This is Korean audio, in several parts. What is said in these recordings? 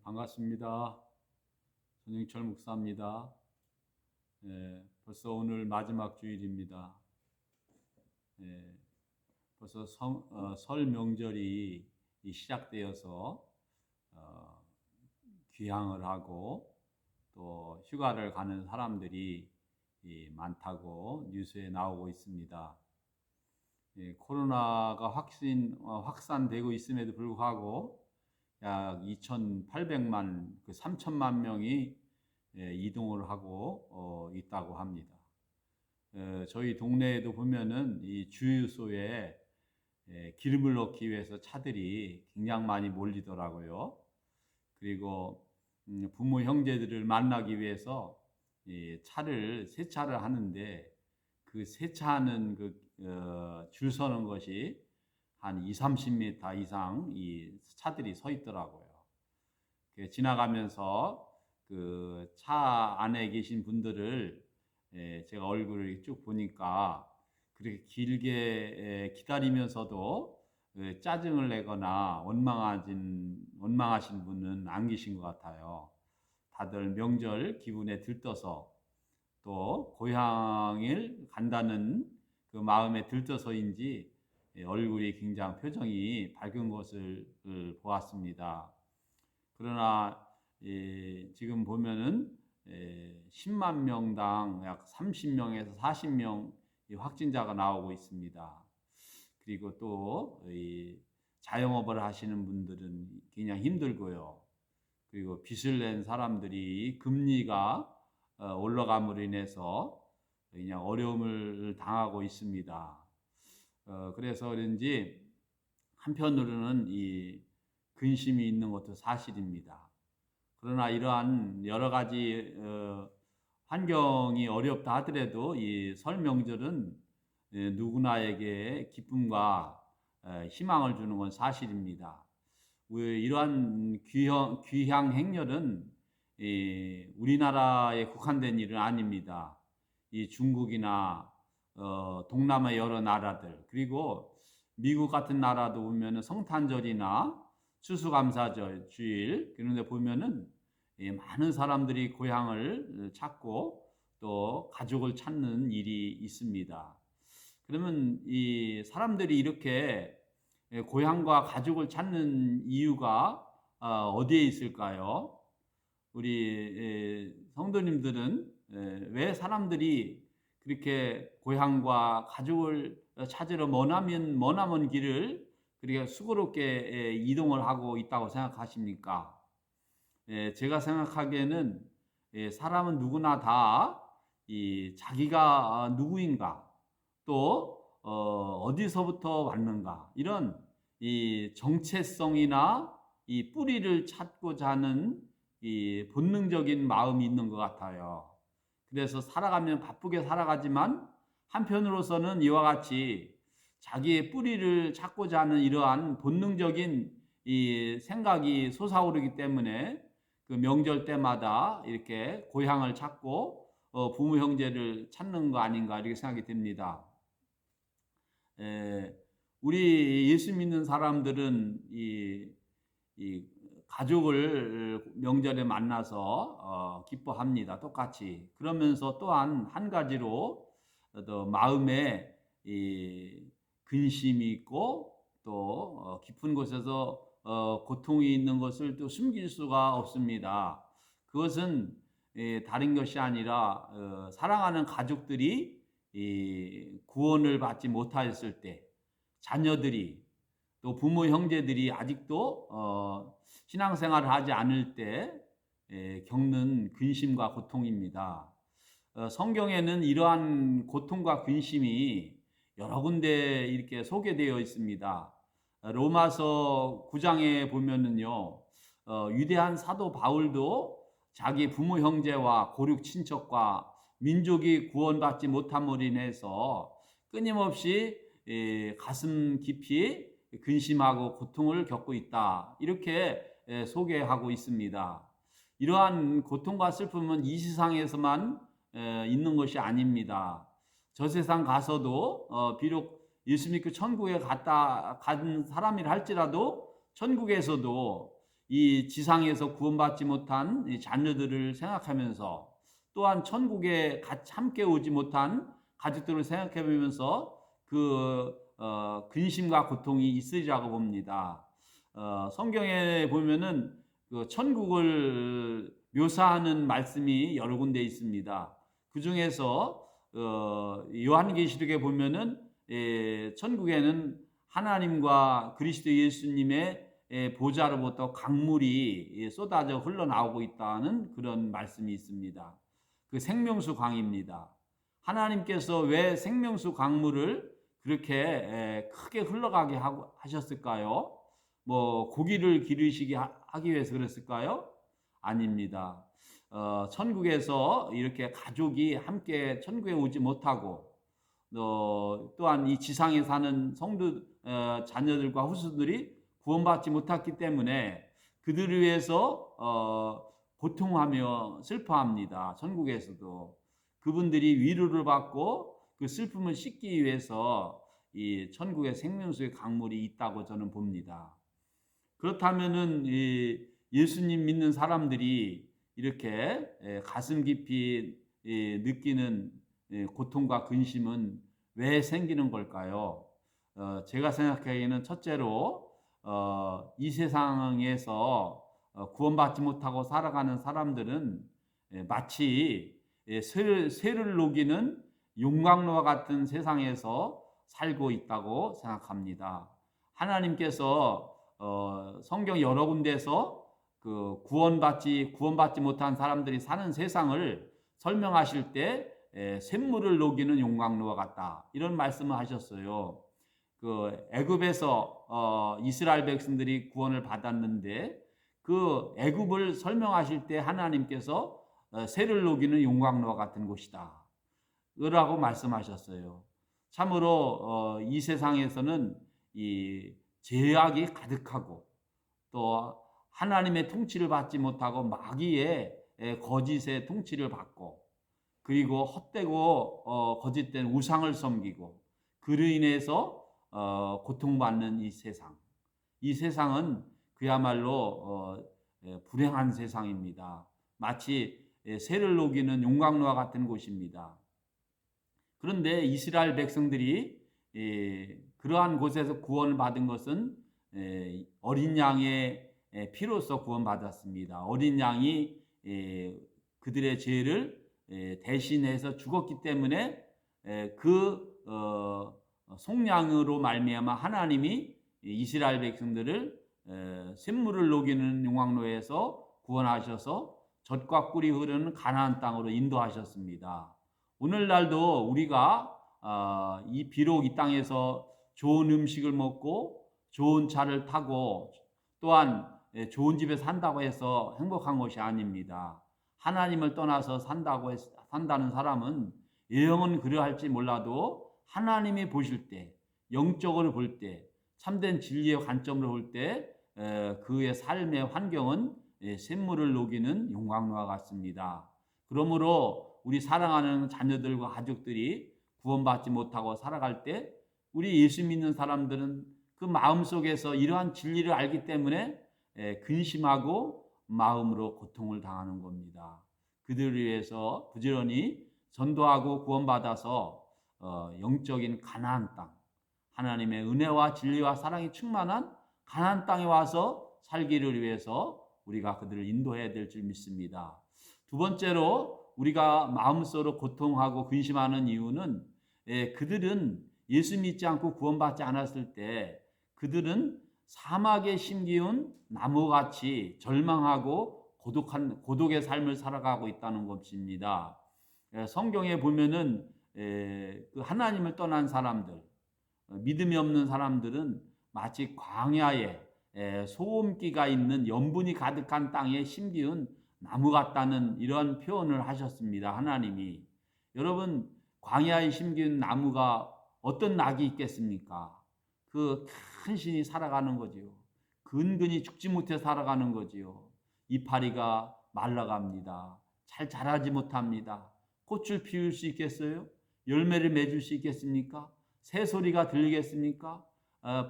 반갑습니다. 전영철 목사입니다. 벌써 오늘 마지막 주일입니다. 벌써 설 명절이 시작되어서 귀향을 하고 또 휴가를 가는 사람들이 많다고 뉴스에 나오고 있습니다. 코로나가 확산되고 있음에도 불구하고 약 2,800만, 3천만 명이 이동을 하고 있다고 합니다. 저희 동네에도 보면은 이 주유소에 기름을 넣기 위해서 차들이 굉장히 많이 몰리더라고요. 그리고 부모 형제들을 만나기 위해서 세차를 하는데 그 세차하는 줄 서는 것이 한 2, 30m 이상 이 차들이 서 있더라고요. 지나가면서 그 차 안에 계신 분들을 제가 얼굴을 쭉 보니까 그렇게 길게 기다리면서도 짜증을 내거나 원망하신 분은 안 계신 것 같아요. 다들 명절 기분에 들떠서 또 고향을 간다는 그 마음에 들떠서인지 얼굴이 굉장히 표정이 밝은 것을 보았습니다. 그러나 지금 보면은 10만 명당 약 30명에서 40명 확진자가 나오고 있습니다. 그리고 또 자영업을 하시는 분들은 굉장히 힘들고요. 그리고 빚을 낸 사람들이 금리가 올라감으로 인해서 그냥 어려움을 당하고 있습니다. 그래서 그런지 한편으로는 이 근심이 있는 것도 사실입니다. 그러나 이러한 여러 가지 환경이 어렵다 하더라도 이 설 명절은 누구나에게 기쁨과 희망을 주는 건 사실입니다. 이러한 귀향 행렬은 우리나라에 국한된 일은 아닙니다. 이 중국이나 동남아 여러 나라들, 그리고 미국 같은 나라도 보면은 성탄절이나 추수감사절 주일 그런 데 보면은 많은 사람들이 고향을 찾고 또 가족을 찾는 일이 있습니다. 그러면 이 사람들이 이렇게 고향과 가족을 찾는 이유가 어디에 있을까요? 우리 성도님들은 왜 사람들이 그렇게 고향과 가족을 찾으러 머나먼 길을 그렇게 수고롭게 이동을 하고 있다고 생각하십니까? 제가 생각하기에는 사람은 누구나 다 자기가 누구인가 또 어디서부터 왔는가 이런 이 정체성이나 이 뿌리를 찾고자 하는 이 본능적인 마음이 있는 것 같아요. 그래서 살아가면 바쁘게 살아가지만 한편으로서는 이와 같이 자기의 뿌리를 찾고자 하는 이러한 본능적인 이 생각이 솟아오르기 때문에 그 명절 때마다 이렇게 고향을 찾고 부모 형제를 찾는 거 아닌가 이렇게 생각이 듭니다. 우리 예수 믿는 사람들은 이 가족을 명절에 만나서 기뻐합니다. 똑같이. 그러면서 또한 한 가지로 또 마음에 근심이 있고 또 깊은 곳에서 고통이 있는 것을 또 숨길 수가 없습니다. 그것은 다른 것이 아니라 사랑하는 가족들이 구원을 받지 못하였을 때, 자녀들이 또 부모 형제들이 아직도 신앙생활을 하지 않을 때 겪는 근심과 고통입니다. 성경에는 이러한 고통과 근심이 여러 군데 이렇게 소개되어 있습니다. 로마서 9장에 보면은요, 위대한 사도 바울도 자기 부모 형제와 고륙 친척과 민족이 구원받지 못함으로 인해서 끊임없이 가슴 깊이 근심하고 고통을 겪고 있다. 이렇게 소개하고 있습니다. 이러한 고통과 슬픔은 이 세상에서만 있는 것이 아닙니다. 저 세상 가서도 비록 예수 믿고 천국에 간 사람이라 할지라도 천국에서도 이 지상에서 구원받지 못한 이 자녀들을 생각하면서 또한 천국에 같이 함께 오지 못한 가족들을 생각해 보면서 근심과 고통이 있으리라고 봅니다. 성경에 보면은 그 천국을 묘사하는 말씀이 여러 군데 있습니다. 그 중에서 요한계시록에 보면은 천국에는 하나님과 그리스도 예수님의 보좌로부터 강물이 쏟아져 흘러나오고 있다는 그런 말씀이 있습니다. 그 생명수 강입니다. 하나님께서 왜 생명수 강물을 그렇게 크게 흘러가게 하셨을까요? 뭐 고기를 기르시게 하기 위해서 그랬을까요? 아닙니다. 천국에서 이렇게 가족이 함께 천국에 오지 못하고 또한 이 지상에 사는 성도 자녀들과 후손들이 구원받지 못했기 때문에 그들을 위해서 고통하며 슬퍼합니다. 천국에서도 그분들이 위로를 받고 그 슬픔을 씻기 위해서 이 천국의 생명수의 강물이 있다고 저는 봅니다. 그렇다면은 이 예수님 믿는 사람들이 이렇게 가슴 깊이 느끼는 고통과 근심은 왜 생기는 걸까요? 제가 생각하기에는 첫째로 이 세상에서 구원받지 못하고 살아가는 사람들은 마치 쇠를 녹이는 용광로와 같은 세상에서 살고 있다고 생각합니다. 하나님께서 성경 여러 군데서 그 구원받지 못한 사람들이 사는 세상을 설명하실 때 샘물을 녹이는 용광로와 같다 이런 말씀을 하셨어요. 그 애굽에서 이스라엘 백성들이 구원을 받았는데 그 애굽을 설명하실 때 하나님께서 쇠를 녹이는 용광로와 같은 곳이다 라고 말씀하셨어요. 참으로 이 세상에서는 이 죄악이 가득하고 또 하나님의 통치를 받지 못하고 마귀의 거짓의 통치를 받고 그리고 헛되고 거짓된 우상을 섬기고 그로 인해서 고통받는 이 세상. 이 세상은 그야말로 불행한 세상입니다. 마치 쇠를 녹이는 용광로와 같은 곳입니다. 그런데 이스라엘 백성들이 그러한 곳에서 구원을 받은 것은 어린 양의 피로써 구원받았습니다. 어린 양이 그들의 죄를 대신해서 죽었기 때문에 그 속량으로 말미암아 하나님이 이스라엘 백성들을 샘물을 녹이는 용광로에서 구원하셔서 젖과 꿀이 흐르는 가나안 땅으로 인도하셨습니다. 오늘날도 우리가 비록 이 땅에서 좋은 음식을 먹고 좋은 차를 타고 또한 좋은 집에 산다고 해서 행복한 것이 아닙니다. 하나님을 떠나서 산다는 사람은 영은 그러할지 몰라도 하나님이 보실 때, 영적으로 볼 때, 참된 진리의 관점으로 볼 때 그의 삶의 환경은 샘물을 녹이는 용광로와 같습니다. 그러므로 우리 사랑하는 자녀들과 가족들이 구원받지 못하고 살아갈 때 우리 예수 믿는 사람들은 그 마음속에서 이러한 진리를 알기 때문에 근심하고 마음으로 고통을 당하는 겁니다. 그들을 위해서 부지런히 전도하고 구원받아서 영적인 가나안 땅, 하나님의 은혜와 진리와 사랑이 충만한 가나안 땅에 와서 살기를 위해서 우리가 그들을 인도해야 될 줄 믿습니다. 두 번째로 우리가 마음속으로 고통하고 근심하는 이유는 그들은 예수 믿지 않고 구원받지 않았을 때 그들은 사막에 심기운 나무같이 절망하고 고독의 삶을 살아가고 있다는 것입니다. 성경에 보면은 그 하나님을 떠난 사람들, 믿음이 없는 사람들은 마치 광야에 소음기가 있는 염분이 가득한 땅에 심기운 나무 같다는 이런 표현을 하셨습니다. 하나님이. 여러분, 광야에 심기운 나무가 어떤 낙이 있겠습니까? 그 큰 신이 살아가는 거지요. 근근히 죽지 못해 살아가는 거지요. 이파리가 말라갑니다. 잘 자라지 못합니다. 꽃을 피울 수 있겠어요? 열매를 맺을 수 있겠습니까? 새소리가 들리겠습니까?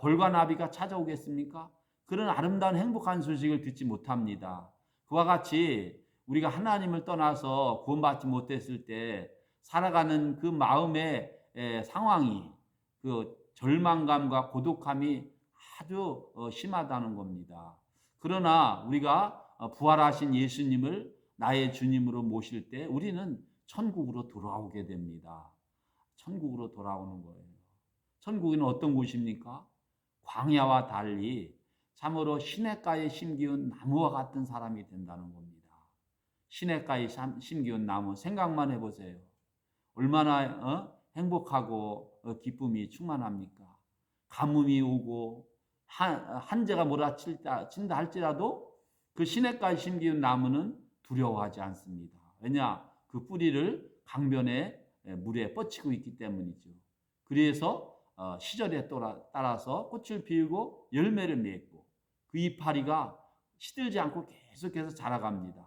벌과 나비가 찾아오겠습니까? 그런 아름다운 행복한 소식을 듣지 못합니다. 그와 같이 우리가 하나님을 떠나서 구원받지 못했을 때 살아가는 그 마음의 상황이, 그 절망감과 고독함이 아주 심하다는 겁니다. 그러나 우리가 부활하신 예수님을 나의 주님으로 모실 때 우리는 천국으로 돌아오게 됩니다. 천국으로 돌아오는 거예요. 천국은 어떤 곳입니까? 광야와 달리 참으로 시냇가에 심기운 나무와 같은 사람이 된다는 겁니다. 시냇가에 심기운 나무 생각만 해보세요. 얼마나 행복하고 기쁨이 충만합니까? 가뭄이 오고 한재가 몰아친다 할지라도 그 시냇가에 심기운 나무는 두려워하지 않습니다. 왜냐? 그 뿌리를 강변의 물에 뻗치고 있기 때문이죠. 그래서 시절에 따라서 꽃을 피우고 열매를 맺고 그 이파리가 시들지 않고 계속해서 자라갑니다.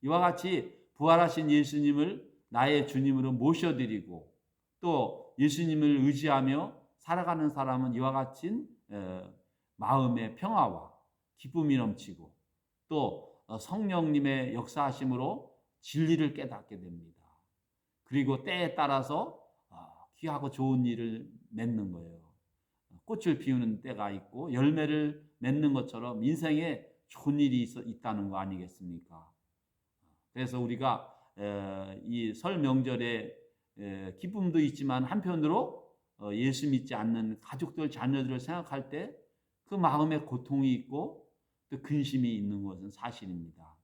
이와 같이 부활하신 예수님을 나의 주님으로 모셔드리고 또 예수님을 의지하며 살아가는 사람은 이와 같은 마음의 평화와 기쁨이 넘치고 또 성령님의 역사하심으로 진리를 깨닫게 됩니다. 그리고 때에 따라서 귀하고 좋은 일을 맺는 거예요. 꽃을 피우는 때가 있고 열매를 맺는 것처럼 인생에 좋은 일이 있다는 거 아니겠습니까? 그래서 우리가 이 설 명절에 기쁨도 있지만 한편으로 예수 믿지 않는 가족들, 자녀들을 생각할 때 그 마음에 고통이 있고 또 근심이 있는 것은 사실입니다.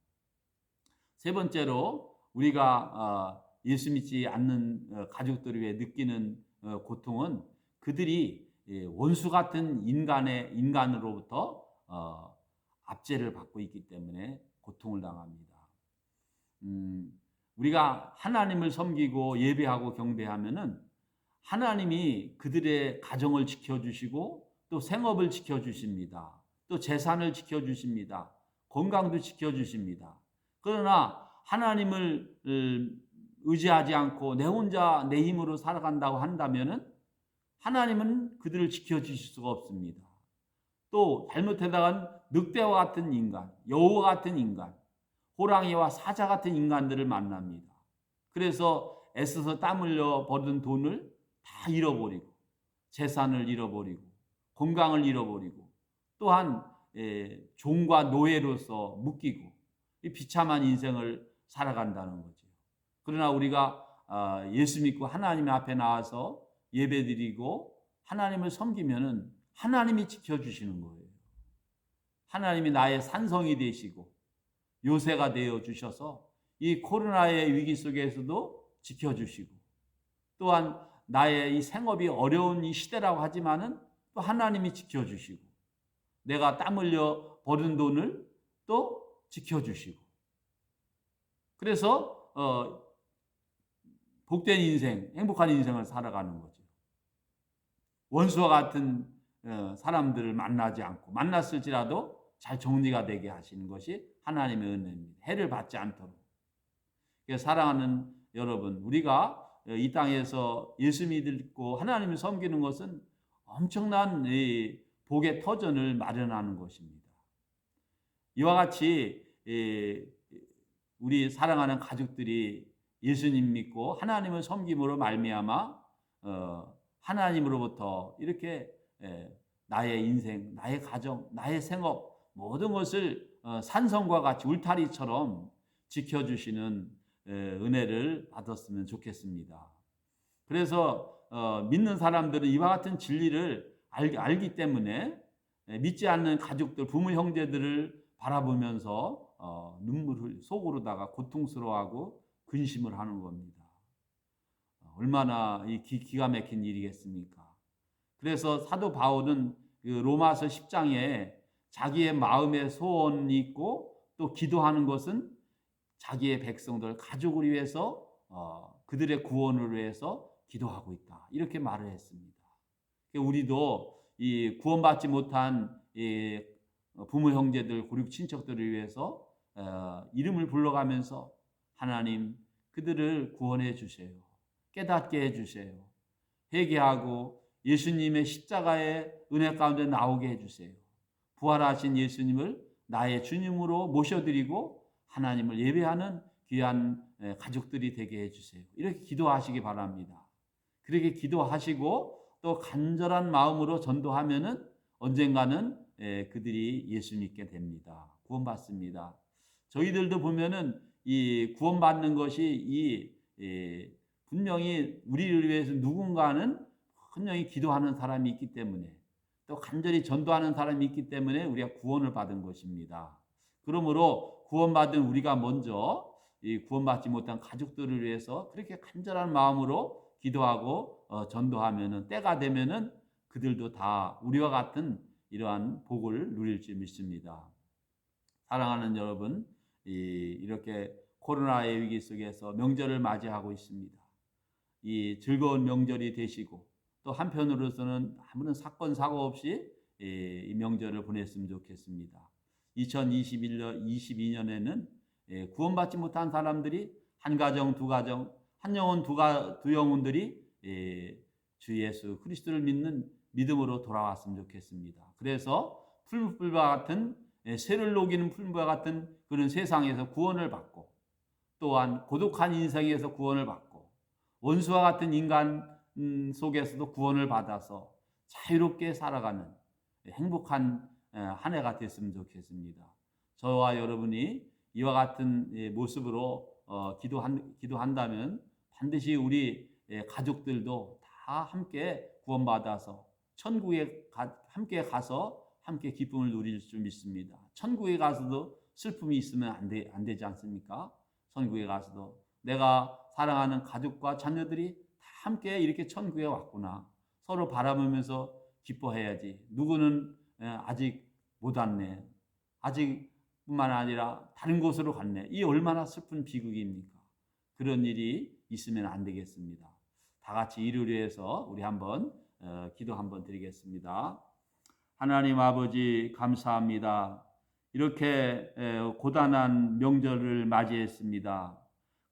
세 번째로 우리가 예수 믿지 않는 가족들을 위해 느끼는 고통은 그들이 원수 같은 인간으로부터 압제를 받고 있기 때문에 고통을 당합니다. 우리가 하나님을 섬기고 예배하고 경배하면은 하나님이 그들의 가정을 지켜주시고 또 생업을 지켜주십니다. 또 재산을 지켜주십니다. 건강도 지켜주십니다. 그러나 하나님을 의지하지 않고 내 혼자 내 힘으로 살아간다고 한다면은 하나님은 그들을 지켜주실 수가 없습니다. 또 잘못하다간 늑대와 같은 인간, 여우와 같은 인간, 호랑이와 사자 같은 인간들을 만납니다. 그래서 애써서 땀 흘려 버는 돈을 다 잃어버리고 재산을 잃어버리고 건강을 잃어버리고 또한 종과 노예로서 묶이고 비참한 인생을 살아간다는 거죠. 그러나 우리가 예수 믿고 하나님 앞에 나와서 예배드리고 하나님을 섬기면은 하나님이 지켜주시는 거예요. 하나님이 나의 산성이 되시고 요새가 되어 주셔서 이 코로나의 위기 속에서도 지켜주시고 또한 나의 이 생업이 어려운 이 시대라고 하지만은 또 하나님이 지켜주시고 내가 땀 흘려 버는 돈을 또 지켜주시고 그래서 복된 인생, 행복한 인생을 살아가는 거죠. 원수와 같은 사람들을 만나지 않고 만났을지라도 잘 정리가 되게 하시는 것이 하나님의 은혜입니다. 해를 받지 않도록. 사랑하는 여러분, 우리가 이 땅에서 예수 믿고 하나님을 섬기는 것은 엄청난 복의 터전을 마련하는 것입니다. 이와 같이 우리 사랑하는 가족들이 예수님 믿고 하나님을 섬김으로 말미암아 하나님으로부터 이렇게 나의 인생, 나의 가정, 나의 생업 모든 것을 산성과 같이 울타리처럼 지켜주시는 은혜를 받았으면 좋겠습니다. 그래서 믿는 사람들은 이와 같은 진리를 알기 때문에 믿지 않는 가족들, 부모 형제들을 바라보면서 눈물을 속으로다가 고통스러워하고 근심을 하는 겁니다. 얼마나 기가 막힌 일이겠습니까? 그래서 사도 바울은 그 로마서 10장에 자기의 마음의 소원이 있고 또 기도하는 것은 자기의 백성들, 가족을 위해서 그들의 구원을 위해서 기도하고 있다. 이렇게 말을 했습니다. 우리도 이 구원받지 못한 부모 형제들, 고륙 친척들을 위해서 이름을 불러가면서 하나님 그들을 구원해 주세요. 깨닫게 해 주세요. 회개하고 예수님의 십자가의 은혜 가운데 나오게 해 주세요. 부활하신 예수님을 나의 주님으로 모셔드리고 하나님을 예배하는 귀한 가족들이 되게 해주세요. 이렇게 기도하시기 바랍니다. 그렇게 기도하시고 또 간절한 마음으로 전도하면은 언젠가는 그들이 예수 믿게 됩니다. 구원받습니다. 저희들도 보면은 이 구원받는 것이 분명히 우리를 위해서 누군가는 분명히 기도하는 사람이 있기 때문에 또 간절히 전도하는 사람이 있기 때문에 우리가 구원을 받은 것입니다. 그러므로 구원받은 우리가 먼저 이 구원받지 못한 가족들을 위해서 그렇게 간절한 마음으로 기도하고 전도하면은 때가 되면은 그들도 다 우리와 같은 이러한 복을 누릴 줄 믿습니다. 사랑하는 여러분, 이렇게 코로나의 위기 속에서 명절을 맞이하고 있습니다. 이 즐거운 명절이 되시고 또 한편으로서는 아무런 사건 사고 없이 이 명절을 보냈으면 좋겠습니다. 2022년에는 구원받지 못한 사람들이 한 가정, 두 가정, 한 영혼, 두 영혼들이 주 예수 그리스도를 믿는 믿음으로 돌아왔으면 좋겠습니다. 그래서 풀무불과 같은 새를 녹이는 풀무와 같은 그런 세상에서 구원을 받고 또한 고독한 인생에서 구원을 받고 원수와 같은 인간 속에서도 구원을 받아서 자유롭게 살아가는 행복한 한 해가 됐으면 좋겠습니다. 저와 여러분이 이와 같은 모습으로 기도한다면 반드시 우리 가족들도 다 함께 구원받아서 천국에 함께 가서 함께 기쁨을 누릴 줄 믿습니다. 천국에 가서도 슬픔이 있으면 안 되지 않습니까? 천국에 가서도 내가 사랑하는 가족과 자녀들이 다 함께 이렇게 천국에 왔구나. 서로 바라보면서 기뻐해야지. 누구는 아직 못 왔네. 아직뿐만 아니라 다른 곳으로 갔네. 이 얼마나 슬픈 비극입니까? 그런 일이 있으면 안 되겠습니다. 다 같이 이를 위해서 우리 한번 기도 한번 드리겠습니다. 하나님 아버지 감사합니다. 이렇게 고단한 명절을 맞이했습니다.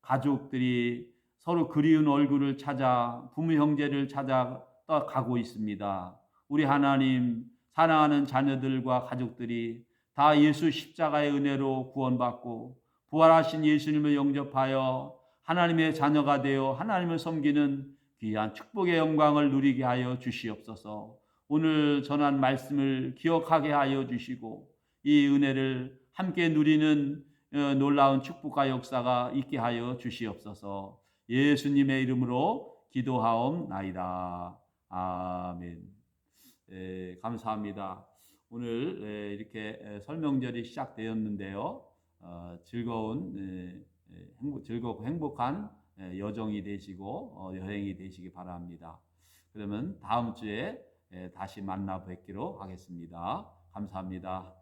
가족들이 서로 그리운 얼굴을 찾아 부모 형제를 찾아 떠가고 있습니다. 우리 하나님 사랑하는 자녀들과 가족들이 다 예수 십자가의 은혜로 구원받고 부활하신 예수님을 영접하여 하나님의 자녀가 되어 하나님을 섬기는 귀한 축복의 영광을 누리게 하여 주시옵소서. 오늘 전한 말씀을 기억하게 하여 주시고 이 은혜를 함께 누리는 놀라운 축복과 역사가 있게 하여 주시옵소서. 예수님의 이름으로 기도하옵나이다. 아멘. 감사합니다. 오늘 이렇게 설명절이 시작되었는데요. 즐겁고 행복한 여정이 되시고 여행이 되시기 바랍니다. 그러면 다음 주에 다시 만나 뵙기로 하겠습니다. 감사합니다.